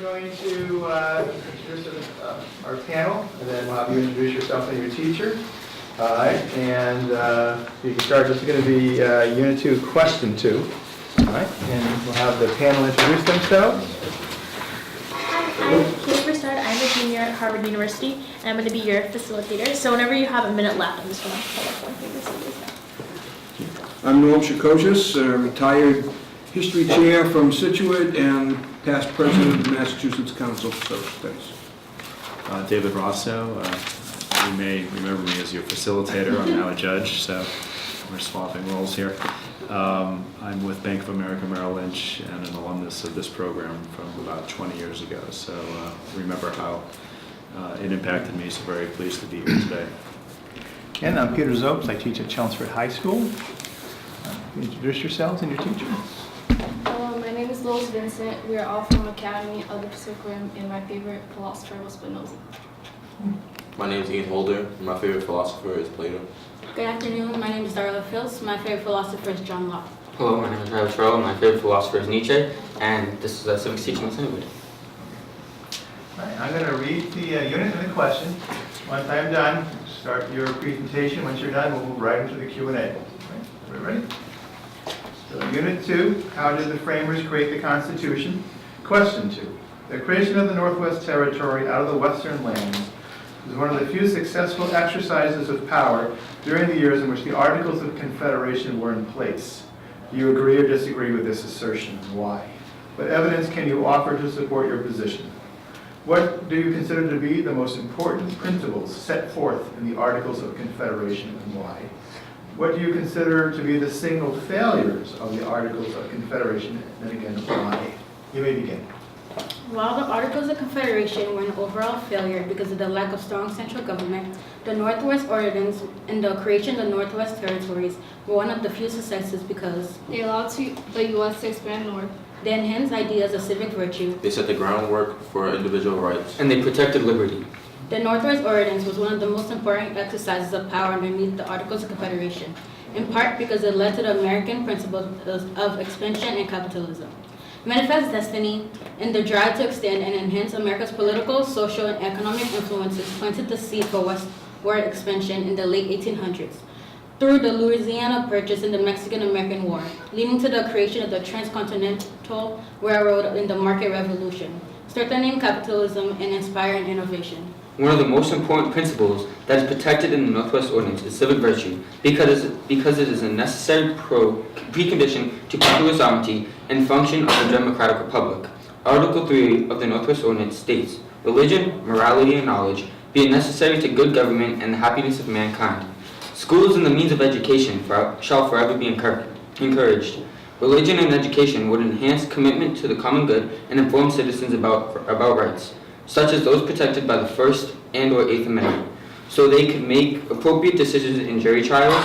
going to introduce our panel, and then we'll have you introduce yourself and your teacher. All right, and you can start. This is going to be Unit 2, Question 2. All right, and we'll have the panel introduce themselves. Hi, I'm Kate Broussard. I'm a junior at Harvard University, and I'm going to be your facilitator. So whenever you have a minute left, I'm just going to pull up one thing to see this. I'm Noel Shakosius, retired history chair from Situate and past president of the Massachusetts Council. So, thanks. David Rosso. You may remember me as your facilitator. I'm now a judge, so we're swapping roles here. I'm with Bank of America Merrill Lynch and an alumnus of this program from about 20 years ago. So remember how it impacted me, so very pleased to be here today. And I'm Peter Zopes. I teach at Chelmsford High School. Introduce yourselves and your teacher. My name is Lois Vincent. We are all from Academy of the Pacific Rim, and my favorite philosopher was Spinoza. My name is Ian Holder, and my favorite philosopher is Plato. Good afternoon, my name is Darla Fils. My favorite philosopher is John Locke. Hello, my name is Travis Rowe. My favorite philosopher is Nietzsche, and this is a civics teaching with Cinewood. All right, I'm going to read the unit and the question. Once I'm done, start your presentation. Once you're done, we'll move right into the Q&A. Right, everybody ready? So, Unit 2, how did the framers create the Constitution? Question 2, the creation of the Northwest Territory out of the Western lands was one of the few successful exercises of power during the years in which the Articles of Confederation were in place. Do you agree or disagree with this assertion, and why? What evidence can you offer to support your position? What do you consider to be the most important principles set forth in the Articles of Confederation, and why? What do you consider to be the signal failures of the Articles of Confederation, and again, why? You may begin. While the Articles of Confederation were an overall failure because of the lack of strong central government, the Northwest Ordinance and the creation of the Northwest Territories were one of the few successes because They allowed the U.S. to expand north. they enhanced ideas of civic virtue. They set the groundwork for individual rights. And they protected liberty. The Northwest Ordinance was one of the most important exercises of power underneath the Articles of Confederation, in part because it led to the American principles of expansion and capitalism. Manifest destiny and the drive to extend and enhance America's political, social, and economic influences planted the seed for westward expansion in the late 1800s through the Louisiana Purchase and the Mexican-American War, leading to the creation of the Transcontinental Railroad in the Market Revolution, strengthening capitalism and inspiring innovation. One of the most important principles that is protected in the Northwest Ordinance is civic virtue because it is a necessary precondition to popular sovereignty and function of a democratic republic. Article 3 of the Northwest Ordinance states, religion, morality, and knowledge being necessary to good government and the happiness of mankind. Schools and the means of education shall forever be encouraged. Religion and education would enhance commitment to the common good and inform citizens about rights, such as those protected by the First and/or Eighth Amendment, so they could make appropriate decisions in jury trials.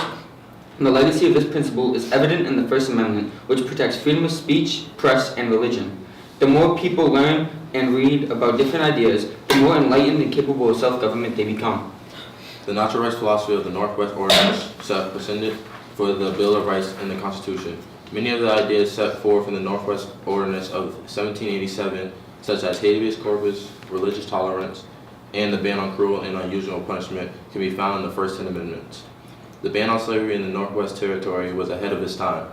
And the legacy of this principle is evident in the First Amendment, which protects freedom of speech, press, and religion. The more people learn and read about different ideas, the more enlightened and capable of self-government they become. The natural rights philosophy of the Northwest Ordinance set precedent for the Bill of Rights and the Constitution. Many of the ideas set forth in the Northwest Ordinance of 1787, such as habeas corpus, religious tolerance, and the ban on cruel and unusual punishment, can be found in the first 10 amendments. The ban on slavery in the Northwest Territory was ahead of its time.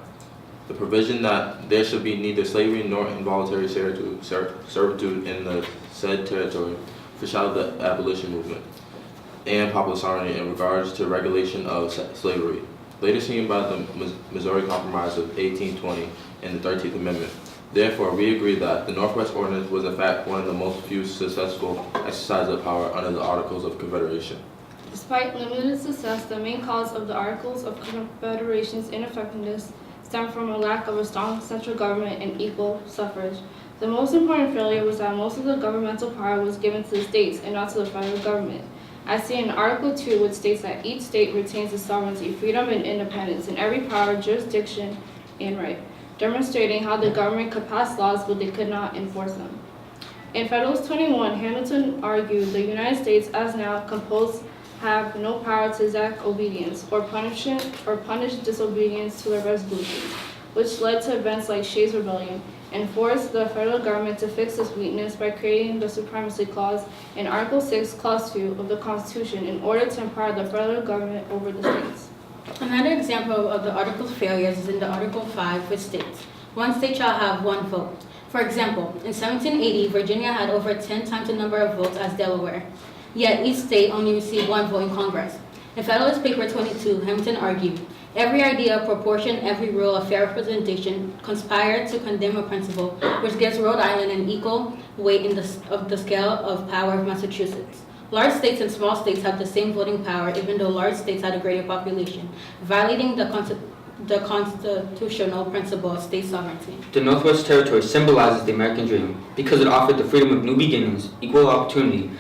The provision that there should be neither slavery nor involuntary servitude in the said territory foreshadowed the abolition movement and popular sovereignty in regards to regulation of slavery, later seen by the Missouri Compromise of 1820 and the 13th Amendment. Therefore, we agree that the Northwest Ordinance was in fact one of the most few successful exercises of power under the Articles of Confederation. Despite limited success, the main cause of the Articles of Confederation's ineffectiveness stemmed from a lack of a strong central government and equal suffrage. The most important failure was that most of the governmental power was given to the states and not to the federal government. As seen in Article 2, which states that each state retains its sovereignty, freedom, and independence in every power, jurisdiction, and right, demonstrating how the government could pass laws but they could not enforce them. In Federalist 21, Hamilton argued the United States, as now composed, have no power to exact obedience or punish disobedience to their resolutions. which led to events like Shays Rebellion, and forced the federal government to fix this weakness by creating the Supremacy Clause in Article 6, Clause 2 of the Constitution in order to empower the federal government over the states. Another example of the Article's failures is in the Article 5, which states, "One state shall have one vote." For example, in 1780, Virginia had over 10 times the number of votes as Delaware, yet each state only received one vote in Congress. In Federalist Paper 22, Hamilton argued, "Every idea, proportion, every rule of fair representation conspired to condemn a principle which gives Rhode Island an equal weight in the scale of power of Massachusetts. Large states and small states have the same voting power, even though large states had a greater population, violating the constitutional principle of state sovereignty." The Northwest Territory symbolizes the American dream because it offered the freedom of new beginnings, equal opportunity,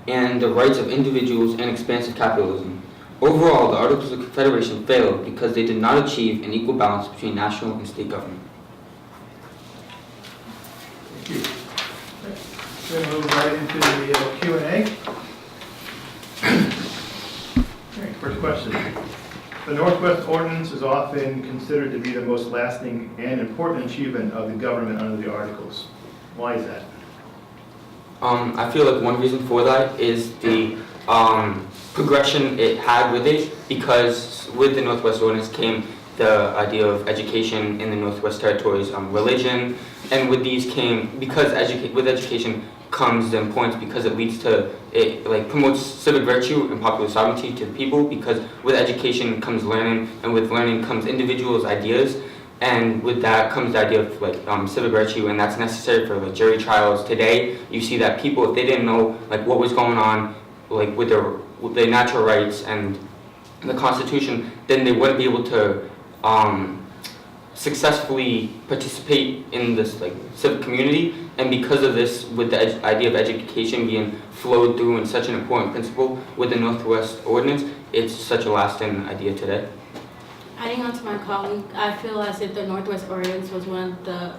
and the rights of individuals and expansive capitalism. Overall, the Articles of Confederation failed because they did not achieve an equal balance between national and state government. Thank you. We're going to move right into the Q&A. Okay, first question. The Northwest Ordinance is often considered to be the most lasting and important achievement of the government under the Articles. Why is that? I feel like one reason for that is the progression it had with it, because with the Northwest Ordinance came the idea of education in the Northwest Territories, religion, and with these came, because with education comes the importance, because it leads to, it like promotes civic virtue and popular sovereignty to the people, because with education comes learning, and with learning comes individuals' ideas, and with that comes the idea of like civic virtue, and that's necessary for like jury trials. Today, you see that people, if they didn't know like what was going on, like with their natural rights and the Constitution, then they wouldn't be able to successfully participate in this like civic community. And because of this, with the idea of education being flowed through and such an important principle with the Northwest Ordinance, it's such a lasting idea today. Adding on to my colleague, I feel as if the Northwest Ordinance was one of the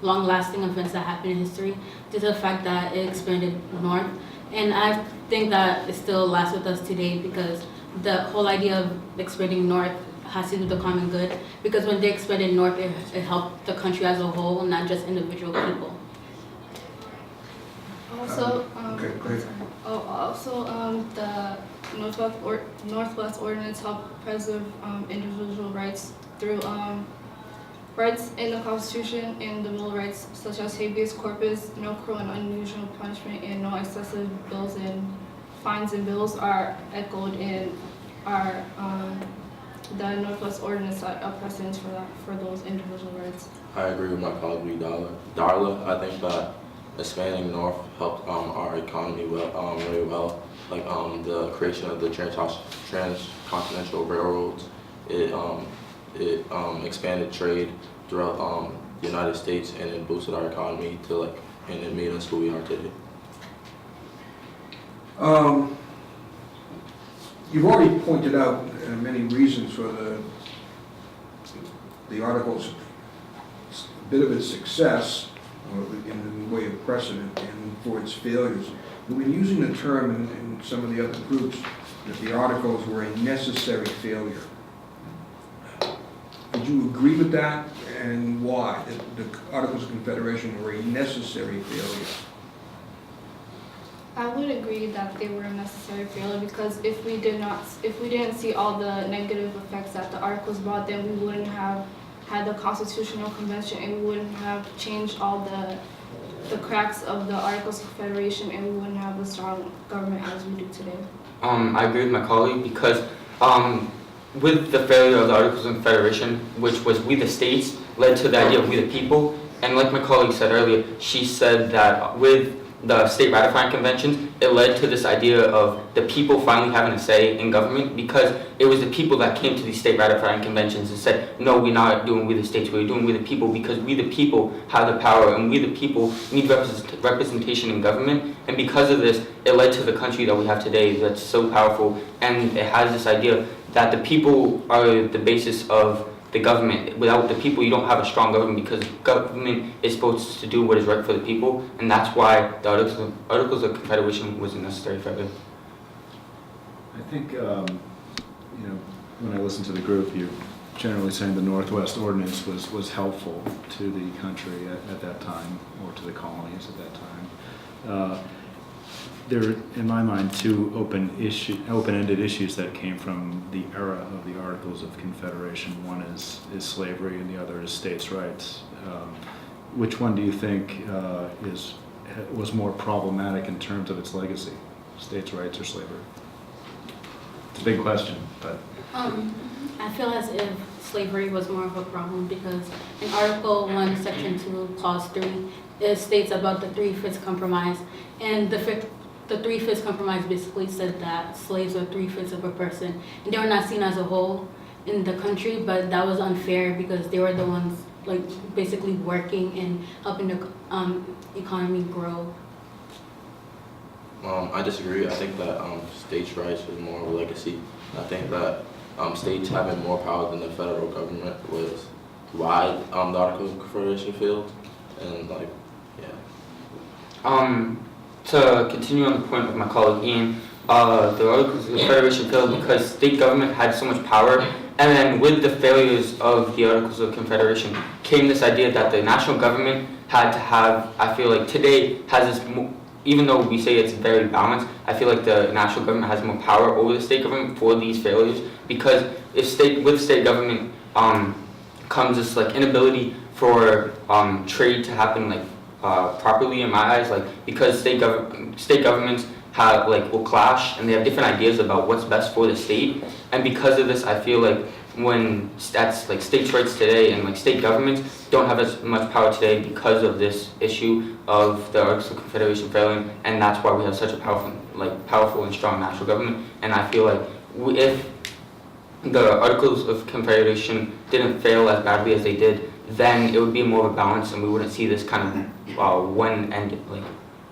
long-lasting events that happened in history due to the fact that it expanded north. And I think that it still lasts with us today because the whole idea of expanding north has to do with the common good. Because when they expanded north, it helped the country as a whole, not just individual people. Also, Okay, go ahead. the Northwest Ordinance helped preserve individual rights through rights in the Constitution and the Bill of Rights, such as habeas corpus, no cruel and unusual punishment, and no excessive bills and fines and bills are echoed in our the Northwest Ordinance set a precedence for those individual rights. I agree with my colleague Darla. I think that expanding north helped our economy really well. Like the creation of the transcontinental railroads, it expanded trade throughout the United States, and it boosted our economy to and it made us who we are today. You've already pointed out many reasons for the Article's bit of its success, or in the way of precedent, and for its failures. We've been using the term in some of the other groups that the Articles were a necessary failure. Would you agree with that, and why? That the Articles of Confederation were a necessary failure? I would agree that they were a necessary failure because if we didn't see all the negative effects that the Articles brought, then we wouldn't have had the Constitutional Convention, and we wouldn't have changed all the cracks of the Articles of Confederation, and we wouldn't have the strong government as we do today. I agree with my colleague because with the failure of the Articles of Confederation, which was we the states, led to the idea of we the people. And like my colleague said earlier, she said that with the state ratifying conventions, it led to this idea of the people finally having a say in government, because it was the people that came to these state ratifying conventions and said, no, we're not doing we the states, we're doing we the people, because we the people have the power and we the people need representation in government. And because of this, it led to the country that we have today that's so powerful, and it has this idea that the people are the basis of the government. Without the people, you don't have a strong government, because government is supposed to do what is right for the people, and that's why the Articles of Confederation was a necessary failure. I think, when I listen to the group, you generally saying the Northwest Ordinance was helpful to the country at that time, or to the colonies at that time. There are, in my mind, two open-ended issues that came from the era of the Articles of Confederation. One is slavery, and the other is states' rights. Which one do you think was more problematic in terms of its legacy, states' rights or slavery? It's a big question, but. I feel as if slavery was more of a problem because in Article 1, Section 2, Clause 3, it states about the Three-Fifths Compromise, and the Three-Fifths Compromise basically said that slaves are 3/5 of a person, and they were not seen as a whole in the country, but that was unfair because they were the ones like basically working and helping the economy grow. I disagree. I think that states' rights is more of a legacy. I think that states having more power than the federal government was why the Articles of Confederation failed, and like, yeah. To continue on the point of my colleague Ian, the Articles of Confederation failed because state government had so much power, and then with the failures of the Articles of Confederation came this idea that the national government had to have, I feel like today has this, even though we say it's very balanced, I feel like the national government has more power over the state government for these failures, because with state government comes this like inability for trade to happen like properly in my eyes, like because state governments have will clash and they have different ideas about what's best for the state, and because of this I feel like when that's like states' rights today and like state governments don't have as much power today because of this issue of the Articles of Confederation failing, and that's why we have such a powerful and strong national government. And I feel like if the Articles of Confederation didn't fail as badly as they did, then it would be more of a balance and we wouldn't see this kind of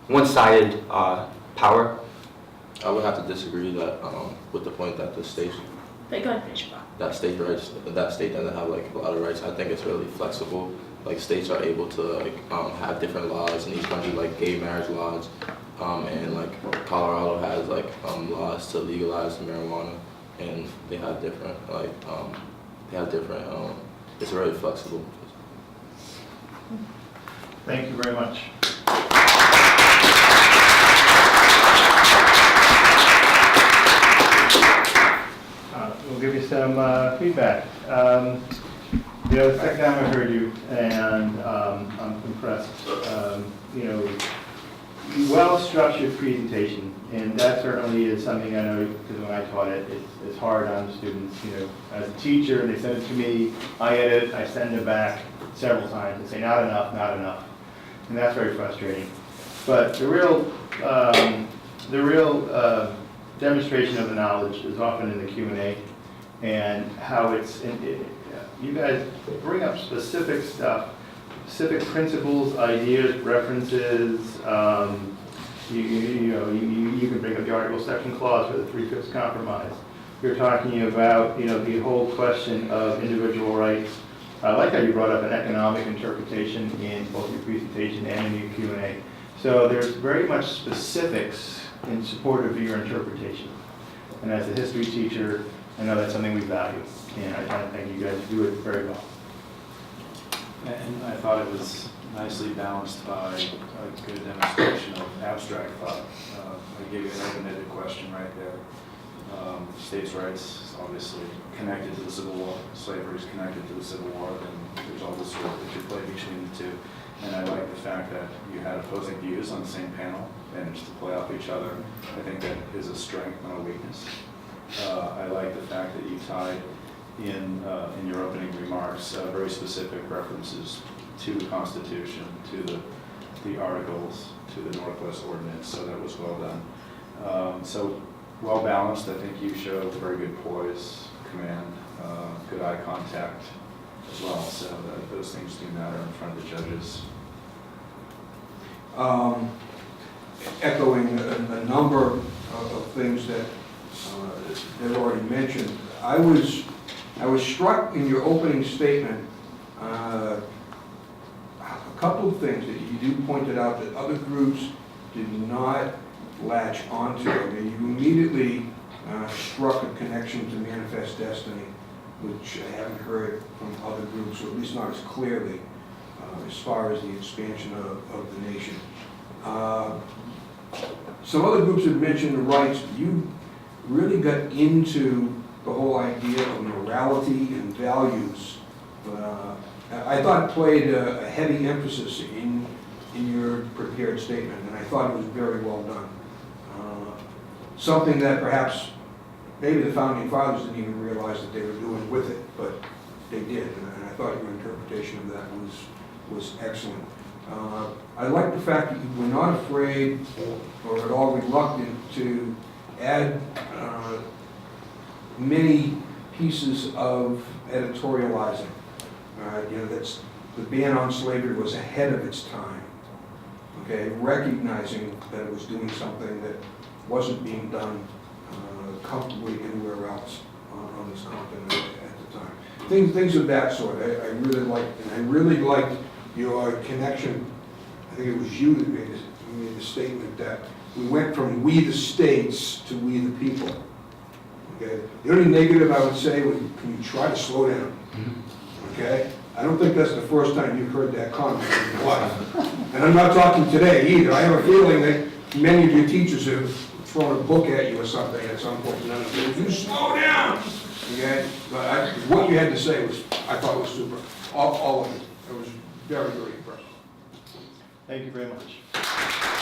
one-sided power. I would have to disagree that with the point that the states But go ahead, finish your that state doesn't have like a lot of rights. I think it's really flexible. Like states are able to have different laws in each country, like gay marriage laws, and like Colorado has like laws to legalize marijuana, and they have different it's really flexible. Thank you very much. We'll give you some feedback. The second time I heard you, and I'm impressed. Well-structured presentation, and that certainly is something I know because when I taught it, it's hard on students. As a teacher, they send it to me, I edit it, I send it back several times and say not enough, and that's very frustrating. But the real demonstration of the knowledge is often in the Q&A, and how you guys bring up specific stuff, specific principles, ideas, references. You can bring up the article, section, clause for the Three-Fifths Compromise. You're talking about the whole question of individual rights. I like how you brought up an economic interpretation in both your presentation and in your Q&A. So there's very much specifics in support of your interpretation. And as a history teacher, I know that's something we value, and I think you guys do it very well. And I thought it was nicely balanced by a good demonstration of abstract thought. I gave you an open-ended question right there. States' rights is obviously connected to the Civil War. Slavery is connected to the Civil War, and there's all this work that you play between the two. And I like the fact that you had opposing views on the same panel, managed to play off each other. I think that is a strength, not a weakness. I like the fact that you tied in your opening remarks very specific references to the Constitution, to the Articles, to the Northwest Ordinance, so that was well done. So well balanced. I think you showed very good poise, command, good eye contact as well, so those things do matter in front of the judges. Echoing a number of things that they've already mentioned, I was struck in your opening statement, a couple of things that you do pointed out that other groups did not latch onto. I mean, you immediately struck a connection to Manifest Destiny. which I haven't heard from other groups, or at least not as clearly, as far as the expansion of the nation. Some other groups have mentioned the rights. You really got into the whole idea of morality and values. I thought played a heavy emphasis in your prepared statement, and I thought it was very well done. Something that perhaps maybe the founding fathers didn't even realize that they were doing with it, but they did, and I thought your interpretation of that was excellent. I like the fact that you were not afraid or at all reluctant to add many pieces of editorializing. That's the ban on slavery was ahead of its time. Okay, recognizing that it was doing something that wasn't being done comfortably anywhere else on this continent at the time. Things of that sort. I really liked, and I really liked your connection. I think it was you that made the statement that we went from we the states to we the people. Okay. The only negative I would say would, can you try to slow down? Okay. I don't think that's the first time you've heard that comment in your life. And I'm not talking today either. I have a feeling that many of your teachers have thrown a book at you or something at some point. You slow down. Okay. But what you had to say was, I thought was super. All of it. It was very, very impressive. Thank you very much.